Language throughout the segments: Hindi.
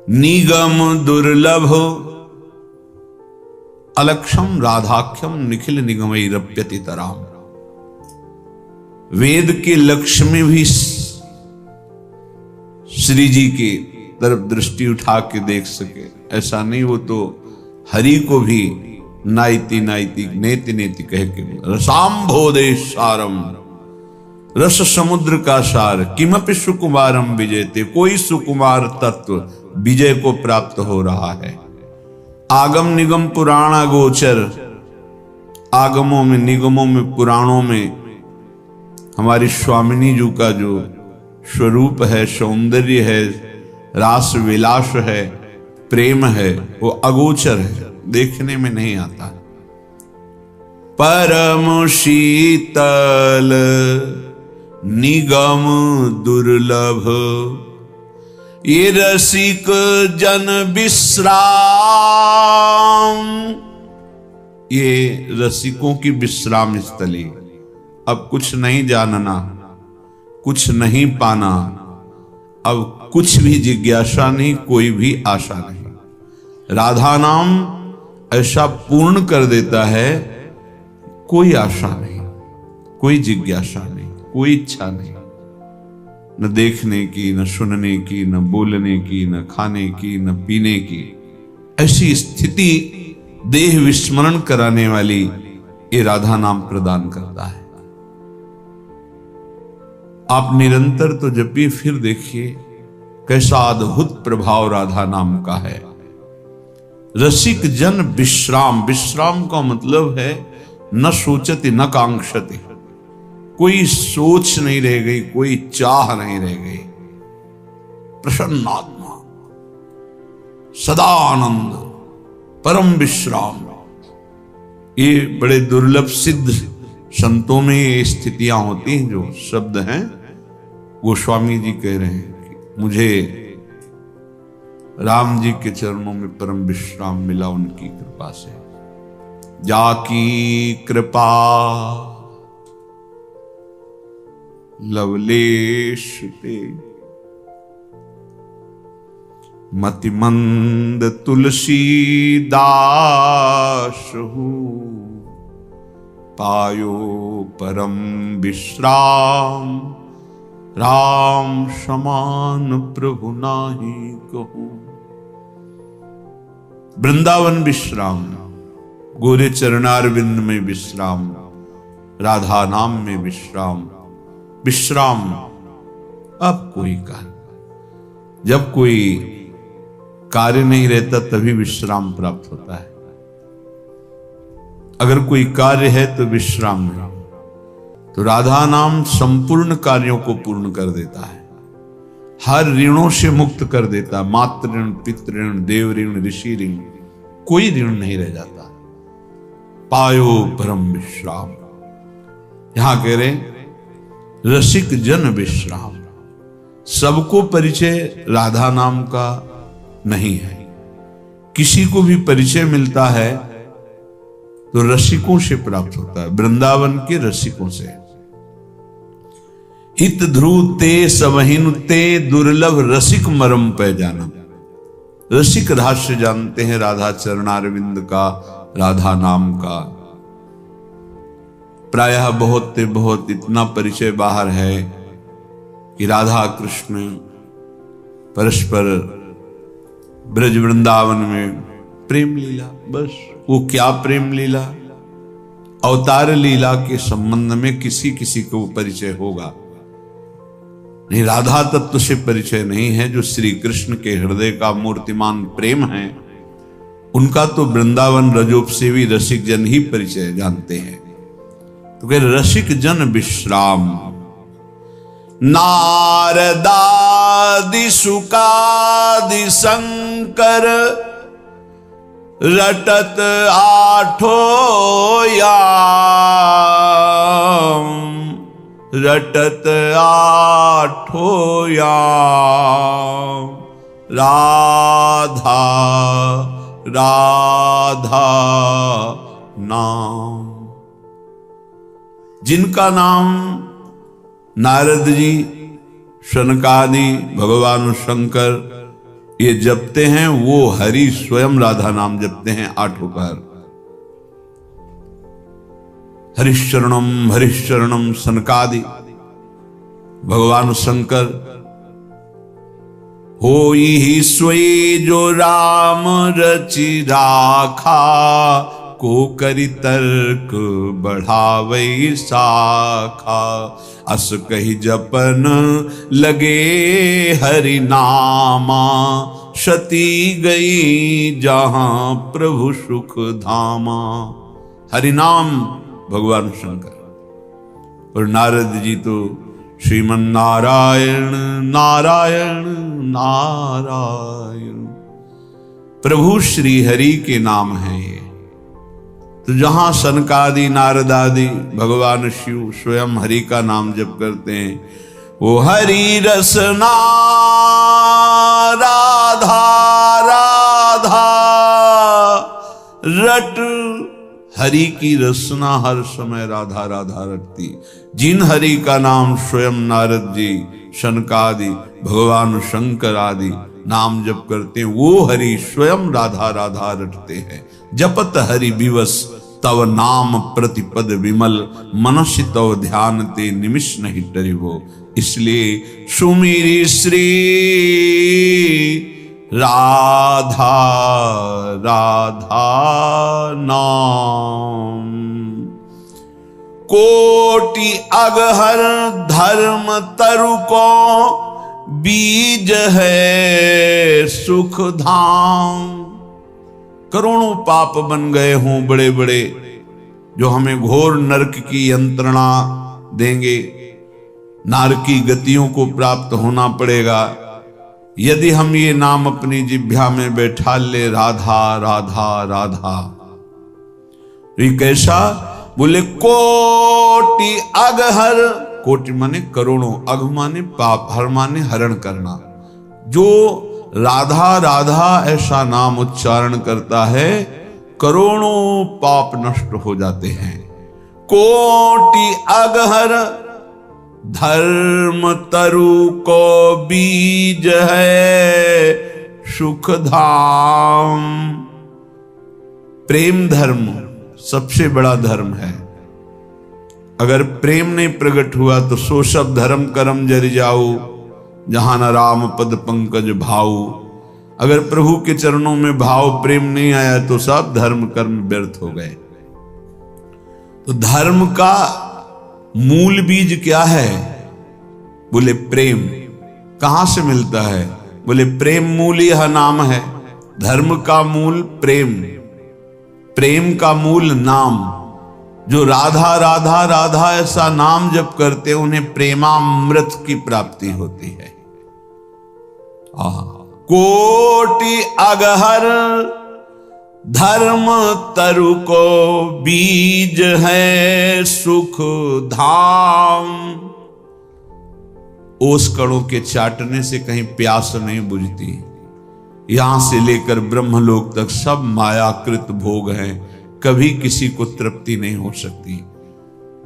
निगम दुर्लभ अलक्षम राधाख्यम निखिल निगमैरप्यति तराम। वेद के लक्ष्य में भी श्री जी के तरफ दृष्टि उठा के देख सके ऐसा नहीं, वो तो हरि को भी नाइति नाइति नेति नेति कह के रसाम्भोदे सारम, रस समुद्र का सार, किमपि सुकुमारम विजयते, कोई सुकुमार तत्व विजय को प्राप्त हो रहा है। आगम निगम पुराण गोचर, आगमों में निगमों में पुराणों में हमारी स्वामिनी जी का जो स्वरूप है, सौंदर्य है, रास विलास है, प्रेम है, वो अगोचर है, देखने में नहीं आता। परम शीतल निगम दुर्लभ, ये रसिक जन विश्राम, ये रसिकों की विश्राम स्थली। अब कुछ नहीं जानना, कुछ नहीं पाना, अब कुछ भी जिज्ञासा नहीं, कोई भी आशा नहीं। राधा नाम ऐसा पूर्ण कर देता है, कोई आशा नहीं, कोई जिज्ञासा नहीं, कोई इच्छा नहीं, न देखने की, न सुनने की, न बोलने की, न खाने की, न पीने की। ऐसी स्थिति देह विस्मरण कराने वाली ये राधा नाम प्रदान करता है। आप निरंतर तो जपिए, फिर देखिए कैसा अद्भुत प्रभाव राधा नाम का है। रसिक जन विश्राम, विश्राम का मतलब है न सोचति न कांक्षति, कोई सोच नहीं रह गई, कोई चाह नहीं रह गई। प्रसन्नात्मा, सदा आनंद, परम विश्राम। ये बड़े दुर्लभ सिद्ध संतों में ये स्थितियां होती हैं। जो शब्द हैं गोस्वामी जी कह रहे हैं कि मुझे राम जी के चरणों में परम विश्राम मिला उनकी कृपा से। जाकी कृपा लवलेश ते, मतिमंद तुलसी दास हूँ, पायो परम विश्राम, राम समान प्रभु नाही कहूं। वृंदावन विश्राम, गोरे चरणारविंद में विश्राम, राधा नाम में विश्राम। विश्राम अब कोई कार्य, जब कोई कार्य नहीं रहता तभी विश्राम प्राप्त होता है। अगर कोई कार्य है तो विश्राम नहीं। तो राधा नाम संपूर्ण कार्यों को पूर्ण कर देता है, हर ऋणों से मुक्त कर देता। मातृ ऋण, पितृ ऋण, देव ऋण, ऋषि ऋण, कोई ऋण नहीं रह जाता। पायो परम विश्राम, यहां कह रहे रसिक जन विश्राम। सबको परिचय राधा नाम का नहीं है। किसी को भी परिचय मिलता है तो रसिकों से प्राप्त होता है, वृंदावन के रसिकों से। हित ध्रुव ते सबहिन ते, दुर्लभ रसिक मरम पे जाना। रसिक रहस्य जानते हैं राधा चरणारविंद का, राधा नाम का। प्रायः बहुत इतना परिचय बाहर है कि राधा कृष्ण परस्पर ब्रज वृंदावन में प्रेम लीला, बस वो क्या प्रेम लीला, अवतार लीला के संबंध में किसी किसी को परिचय होगा नहीं। राधा तत्व से परिचय नहीं है। जो श्री कृष्ण के हृदय का मूर्तिमान प्रेम है, उनका तो वृंदावन रजोपसेवी रसिक जन ही परिचय जानते हैं। तो कह रसिक जन विश्राम। नारदादि सुकादि शंकर, रटत आठो याम, रटत आठो याम। राधा राधा नाम, जिनका नाम नारद जी, शनकादि, भगवान शंकर ये जपते हैं, वो हरि स्वयं राधा नाम जपते हैं 8 बार। हरिशरणम सनकादि भगवान शंकर होई ही सोई जो राम रचि राखा, को करी तर्क बढ़ावई शाखा। अस कही जपन लगे हरि नामा, शती गई जहां प्रभु सुख धामा। हरि नाम भगवान शंकर। और नारद जी तो श्रीमन नारायण नारायण नारायण, प्रभु श्री हरि के नाम है ये। तो जहां सनकादि नारदादि भगवान शिव स्वयं हरि का नाम जप करते हैं, वो हरि रसना राधा राधा रट। हरि की रसना हर समय राधा राधा रटती। जिन हरि का नाम स्वयं नारद जी, शनकादि, भगवान शंकर आदि नाम जप करते हैं, वो हरि स्वयं राधा राधा रटते हैं। जपत हरि विवश तव नाम प्रतिपद विमल, मनसि तव ध्यान ते निमिष नहीं डरिवो। इसलिए सुमिरी श्री राधा राधा नाम। कोटि अगहर धर्म तरु को, बीज है सुख धाम। करोड़ों पाप बन गए हों बड़े बड़े, जो हमें घोर नरक की यंत्रणा देंगे, नारकी गतियों को प्राप्त होना पड़ेगा यदि हम ये नाम अपनी जिह्वा में बैठा ले, राधा राधा राधा। ये कैसा? बोले कोटि अगहर, कोटि माने करोड़ों, अघ माने पाप, हर माने हरण करना। जो राधा राधा ऐसा नाम उच्चारण करता है, करोड़ों पाप नष्ट हो जाते हैं। कोटि अगहर धर्म तरु को, बीज है सुख धाम। प्रेम धर्म सबसे बड़ा धर्म है। अगर प्रेम नहीं प्रकट हुआ तो सो सब धर्म कर्म जरि जाओ, जहां न राम पद पंकज भाऊ। अगर प्रभु के चरणों में भाव प्रेम नहीं आया तो सब धर्म कर्म व्यर्थ हो गए। तो धर्म का मूल बीज क्या है? बोले प्रेम। कहां से मिलता है? बोले प्रेम मूल यह नाम है। धर्म का मूल प्रेम, प्रेम का मूल नाम। जो राधा राधा राधा ऐसा नाम जप करते हैं, उन्हें प्रेमामृत की प्राप्ति होती है। कोटि अगहर धर्म तरु को, बीज है सुख धाम। ओस कणों के चाटने से कहीं प्यास नहीं बुझती। यहां से लेकर ब्रह्मलोक तक सब मायाकृत भोग हैं, कभी किसी को तृप्ति नहीं हो सकती।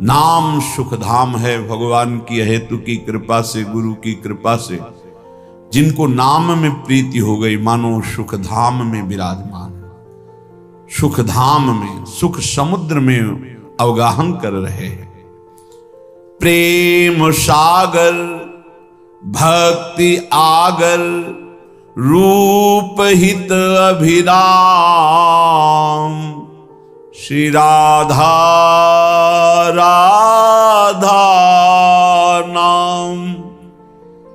नाम सुख धाम है। भगवान की हेतु की कृपा से, गुरु की कृपा से जिनको नाम में प्रीति हो गई, मानो सुख धाम में विराजमान, सुख धाम में, सुख समुद्र में अवगाहन कर रहे हैं। प्रेम सागर भक्ति आगर, रूप हित अभिराम। श्री राधा राधा नाम,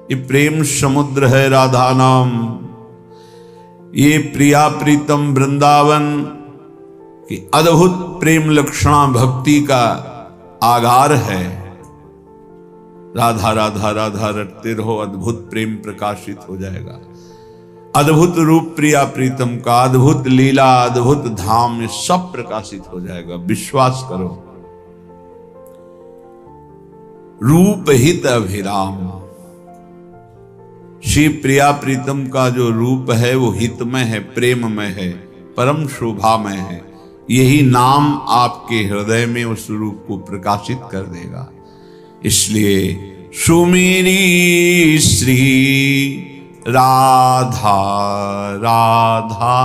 ये प्रेम समुद्र है राधा नाम। ये प्रिया प्रीतम वृंदावन की अद्भुत प्रेम लक्षणा भक्ति का आगार है। राधा राधा राधा रटते रहो, अद्भुत प्रेम प्रकाशित हो जाएगा। अद्भुत रूप प्रिया प्रीतम का, अद्भुत लीला, अद्भुत धाम, ये सब प्रकाशित हो जाएगा। विश्वास करो। रूप हित अभिराम, श्री प्रिया प्रीतम का जो रूप है वो हितमय है, प्रेममय है, परम शोभामय है। यही नाम आपके हृदय में उस रूप को प्रकाशित कर देगा। इसलिए सुमिरी श्री राधा राधा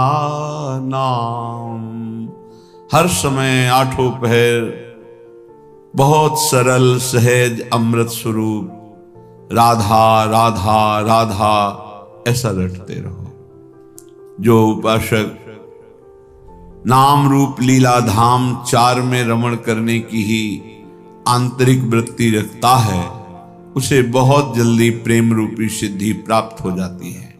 नाम। हर समय आठों पहर बहुत सरल सहज अमृत स्वरूप राधा राधा राधा ऐसा रटते रहो। जो उपासक नाम रूप लीला धाम चार में रमण करने की ही आंतरिक वृत्ति रखता है, उसे बहुत जल्दी प्रेम रूपी सिद्धि प्राप्त हो जाती है।